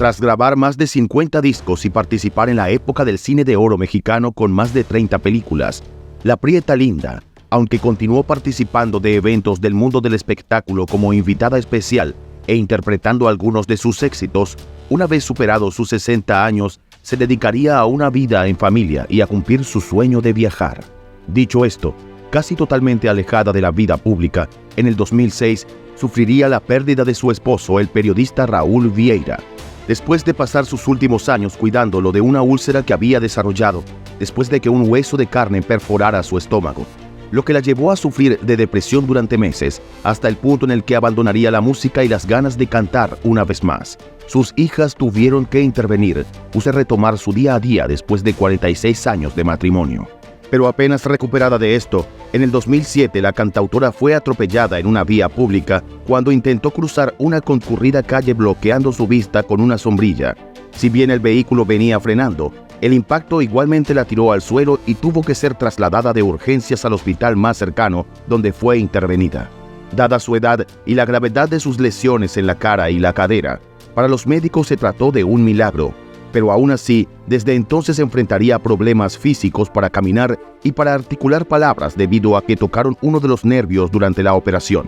Tras grabar más de 50 discos y participar en la época del cine de oro mexicano con más de 30 películas, la Prieta Linda, aunque continuó participando de eventos del mundo del espectáculo como invitada especial e interpretando algunos de sus éxitos, una vez superados sus 60 años, se dedicaría a una vida en familia y a cumplir su sueño de viajar. Dicho esto, casi totalmente alejada de la vida pública, en el 2006 sufriría la pérdida de su esposo, el periodista Raúl Vieira, después de pasar sus últimos años cuidándolo de una úlcera que había desarrollado después de que un hueso de carne perforara su estómago, lo que la llevó a sufrir de depresión durante meses, hasta el punto en el que abandonaría la música y las ganas de cantar una vez más. Sus hijas tuvieron que intervenir, retomar su día a día después de 46 años de matrimonio. Pero apenas recuperada de esto, en el 2007 la cantautora fue atropellada en una vía pública cuando intentó cruzar una concurrida calle bloqueando su vista con una sombrilla. Si bien el vehículo venía frenando, el impacto igualmente la tiró al suelo y tuvo que ser trasladada de urgencias al hospital más cercano, donde fue intervenida. Dada su edad y la gravedad de sus lesiones en la cara y la cadera, para los médicos se trató de un milagro, pero aún así, desde entonces enfrentaría problemas físicos para caminar y para articular palabras debido a que tocaron uno de los nervios durante la operación,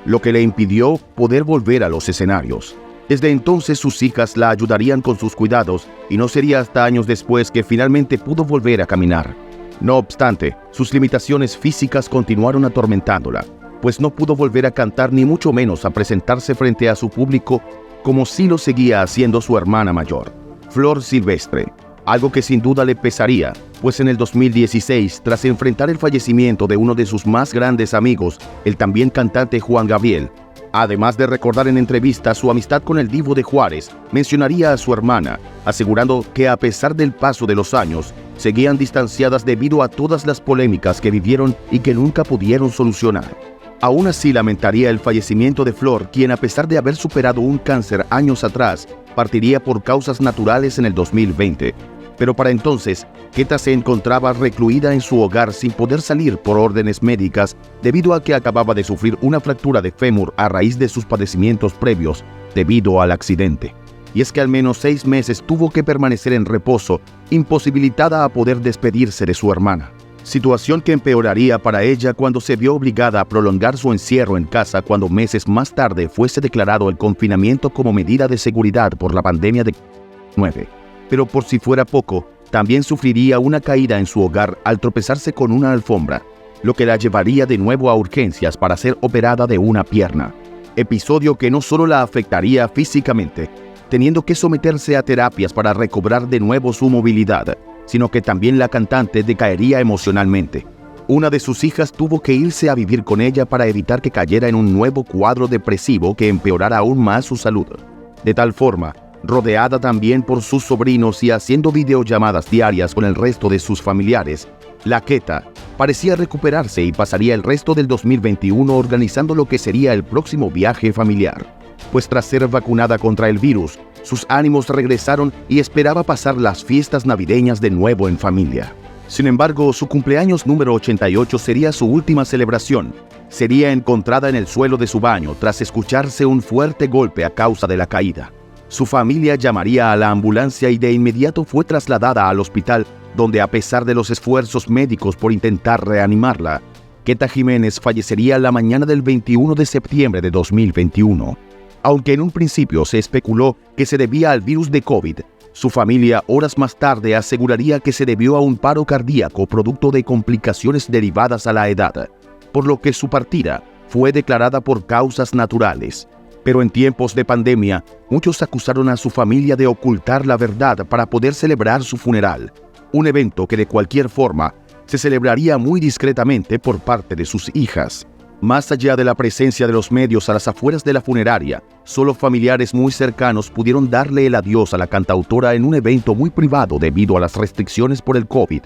lo que le impidió poder volver a los escenarios. Desde entonces sus hijas la ayudarían con sus cuidados y no sería hasta años después que finalmente pudo volver a caminar. No obstante, sus limitaciones físicas continuaron atormentándola, pues no pudo volver a cantar ni mucho menos a presentarse frente a su público como sí lo seguía haciendo su hermana mayor, Flor Silvestre, algo que sin duda le pesaría, pues en el 2016, tras enfrentar el fallecimiento de uno de sus más grandes amigos, el también cantante Juan Gabriel, además de recordar en entrevistas su amistad con el Divo de Juárez, mencionaría a su hermana, asegurando que a pesar del paso de los años, seguían distanciadas debido a todas las polémicas que vivieron y que nunca pudieron solucionar. Aún así lamentaría el fallecimiento de Flor, quien a pesar de haber superado un cáncer años atrás, partiría por causas naturales en el 2020. Pero para entonces, Queta se encontraba recluida en su hogar sin poder salir por órdenes médicas debido a que acababa de sufrir una fractura de fémur a raíz de sus padecimientos previos debido al accidente. Y es que al menos 6 meses tuvo que permanecer en reposo, imposibilitada a poder despedirse de su hermana. Situación que empeoraría para ella cuando se vio obligada a prolongar su encierro en casa cuando meses más tarde fuese declarado el confinamiento como medida de seguridad por la pandemia de COVID-19. Pero por si fuera poco, también sufriría una caída en su hogar al tropezarse con una alfombra, lo que la llevaría de nuevo a urgencias para ser operada de una pierna. Episodio que no solo la afectaría físicamente, teniendo que someterse a terapias para recobrar de nuevo su movilidad, sino que también la cantante decaería emocionalmente. Una de sus hijas tuvo que irse a vivir con ella para evitar que cayera en un nuevo cuadro depresivo que empeorara aún más su salud. De tal forma, rodeada también por sus sobrinos y haciendo videollamadas diarias con el resto de sus familiares, la Queta parecía recuperarse y pasaría el resto del 2021 organizando lo que sería el próximo viaje familiar. Pues tras ser vacunada contra el virus, sus ánimos regresaron y esperaba pasar las fiestas navideñas de nuevo en familia. Sin embargo, su cumpleaños número 88 sería su última celebración. Sería encontrada en el suelo de su baño tras escucharse un fuerte golpe a causa de la caída. Su familia llamaría a la ambulancia y de inmediato fue trasladada al hospital, donde a pesar de los esfuerzos médicos por intentar reanimarla, Queta Jiménez fallecería la mañana del 21 de septiembre de 2021. Aunque en un principio se especuló que se debía al virus de COVID, su familia horas más tarde aseguraría que se debió a un paro cardíaco producto de complicaciones derivadas a la edad, por lo que su partida fue declarada por causas naturales. Pero en tiempos de pandemia, muchos acusaron a su familia de ocultar la verdad para poder celebrar su funeral, un evento que de cualquier forma se celebraría muy discretamente por parte de sus hijas. Más allá de la presencia de los medios a las afueras de la funeraria, solo familiares muy cercanos pudieron darle el adiós a la cantautora en un evento muy privado debido a las restricciones por el COVID.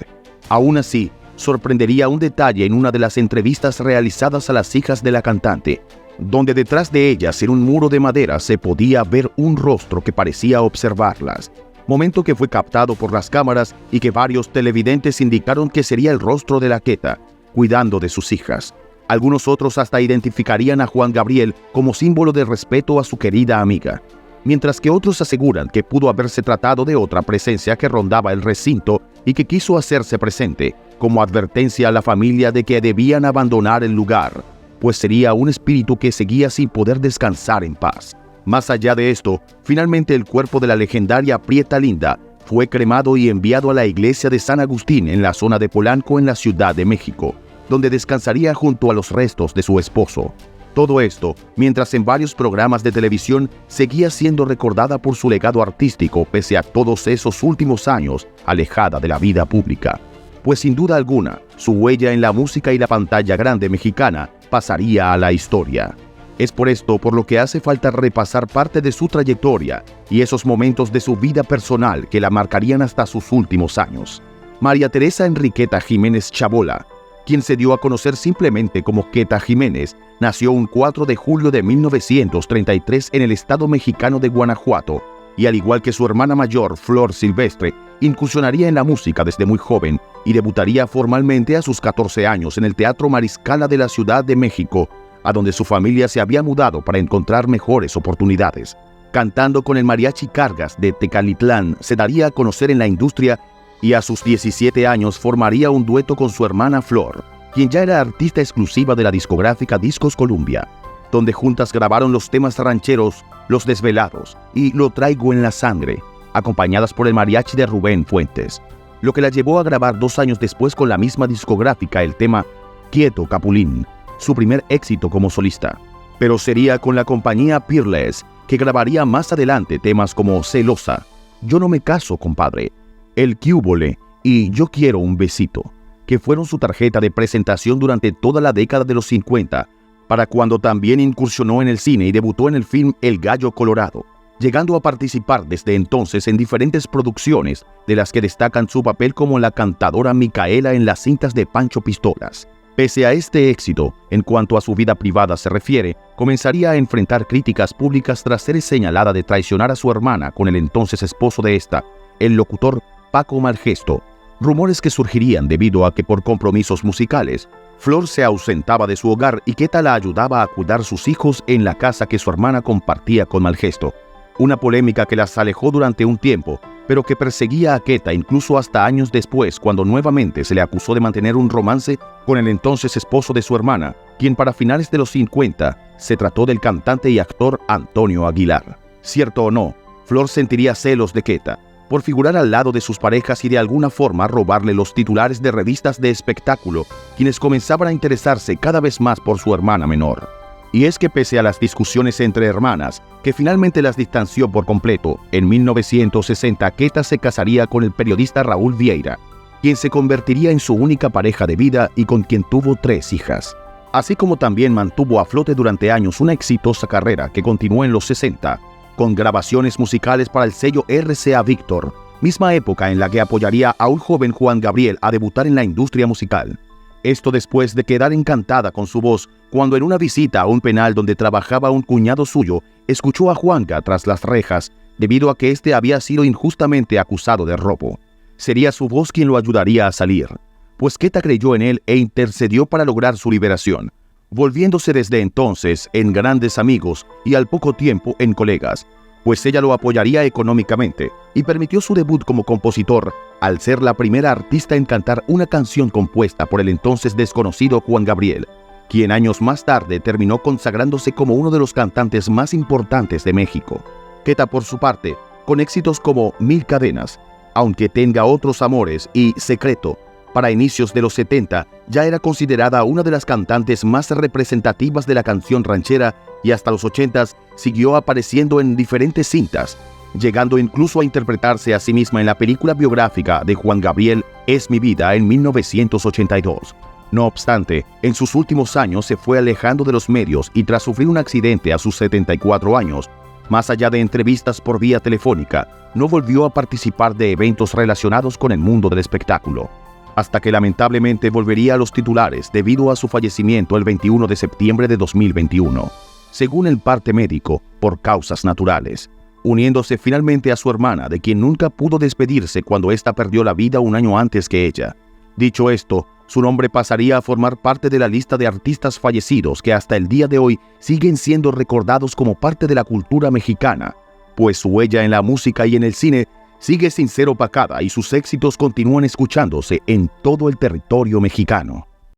Aún así, sorprendería un detalle en una de las entrevistas realizadas a las hijas de la cantante, donde detrás de ellas en un muro de madera se podía ver un rostro que parecía observarlas, momento que fue captado por las cámaras y que varios televidentes indicaron que sería el rostro de la Queta, cuidando de sus hijas. Algunos otros hasta identificarían a Juan Gabriel como símbolo de respeto a su querida amiga. mientras que otros aseguran que pudo haberse tratado de otra presencia que rondaba el recinto y que quiso hacerse presente, como advertencia a la familia de que debían abandonar el lugar, pues sería un espíritu que seguía sin poder descansar en paz. Más allá de esto, finalmente el cuerpo de la legendaria Prieta Linda fue cremado y enviado a la iglesia de San Agustín en la zona de Polanco en la Ciudad de México, donde descansaría junto a los restos de su esposo. Todo esto, mientras en varios programas de televisión seguía siendo recordada por su legado artístico pese a todos esos últimos años alejada de la vida pública. Pues sin duda alguna, su huella en la música y la pantalla grande mexicana pasaría a la historia. Es por esto por lo que hace falta repasar parte de su trayectoria y esos momentos de su vida personal que la marcarían hasta sus últimos años. María Teresa Enriqueta Jiménez Chabola, quien se dio a conocer simplemente como Queta Jiménez, nació un 4 de julio de 1933 en el estado mexicano de Guanajuato, y al igual que su hermana mayor, Flor Silvestre, incursionaría en la música desde muy joven y debutaría formalmente a sus 14 años en el Teatro Mariscala de la Ciudad de México, a donde su familia se había mudado para encontrar mejores oportunidades. Cantando con el Mariachi Cargas de Tecalitlán, se daría a conocer en la industria y a sus 17 años formaría un dueto con su hermana Flor, quien ya era artista exclusiva de la discográfica Discos Columbia, donde juntas grabaron los temas rancheros Los Desvelados y Lo Traigo en la Sangre, acompañadas por el mariachi de Rubén Fuentes, lo que la llevó a grabar 2 años después con la misma discográfica el tema Quieto Capulín, su primer éxito como solista. Pero sería con la compañía Peerless que grabaría más adelante temas como Celosa, Yo no me caso, compadre, El Cúbole y Yo quiero un besito, que fueron su tarjeta de presentación durante toda la década de los 50, para cuando también incursionó en el cine y debutó en el film El Gallo Colorado, llegando a participar desde entonces en diferentes producciones, de las que destacan su papel como la cantadora Micaela en las cintas de Pancho Pistolas. Pese a este éxito, en cuanto a su vida privada se refiere, comenzaría a enfrentar críticas públicas tras ser señalada de traicionar a su hermana con el entonces esposo de esta, el locutor Paco Malgesto, rumores que surgirían debido a que por compromisos musicales, Flor se ausentaba de su hogar y Queta la ayudaba a cuidar sus hijos en la casa que su hermana compartía con Malgesto. Una polémica que las alejó durante un tiempo, pero que perseguía a Queta incluso hasta años después, cuando nuevamente se le acusó de mantener un romance con el entonces esposo de su hermana, quien para finales de los 50 se trató del cantante y actor Antonio Aguilar. Cierto o no, Flor sentiría celos de Queta por figurar al lado de sus parejas y de alguna forma robarle los titulares de revistas de espectáculo, quienes comenzaban a interesarse cada vez más por su hermana menor. Y es que pese a las discusiones entre hermanas, que finalmente las distanció por completo, en 1960 Queta se casaría con el periodista Raúl Vieira, quien se convertiría en su única pareja de vida y con quien tuvo 3 hijas. Así como también mantuvo a flote durante años una exitosa carrera que continuó en los 60, con grabaciones musicales para el sello RCA Víctor, misma época en la que apoyaría a un joven Juan Gabriel a debutar en la industria musical. Esto después de quedar encantada con su voz cuando en una visita a un penal donde trabajaba un cuñado suyo, escuchó a Juanga tras las rejas debido a que éste había sido injustamente acusado de robo. Sería su voz quien lo ayudaría a salir, pues Queta creyó en él e intercedió para lograr su liberación, volviéndose desde entonces en grandes amigos y al poco tiempo en colegas, pues ella lo apoyaría económicamente y permitió su debut como compositor al ser la primera artista en cantar una canción compuesta por el entonces desconocido Juan Gabriel, quien años más tarde terminó consagrándose como uno de los cantantes más importantes de México. Queta, por su parte, con éxitos como Mil Cadenas, Aunque tenga otros amores y Secreto, para inicios de los 70 ya era considerada una de las cantantes más representativas de la canción ranchera y hasta los 80s siguió apareciendo en diferentes cintas, llegando incluso a interpretarse a sí misma en la película biográfica de Juan Gabriel Es mi vida en 1982. No obstante, en sus últimos años se fue alejando de los medios y tras sufrir un accidente a sus 74 años, más allá de entrevistas por vía telefónica, no volvió a participar de eventos relacionados con el mundo del espectáculo, hasta que lamentablemente volvería a los titulares debido a su fallecimiento el 21 de septiembre de 2021, según el parte médico, por causas naturales, uniéndose finalmente a su hermana, de quien nunca pudo despedirse cuando ésta perdió la vida un año antes que ella. Dicho esto, su nombre pasaría a formar parte de la lista de artistas fallecidos que hasta el día de hoy siguen siendo recordados como parte de la cultura mexicana, pues su huella en la música y en el cine sigue sin ser opacada y sus éxitos continúan escuchándose en todo el territorio mexicano.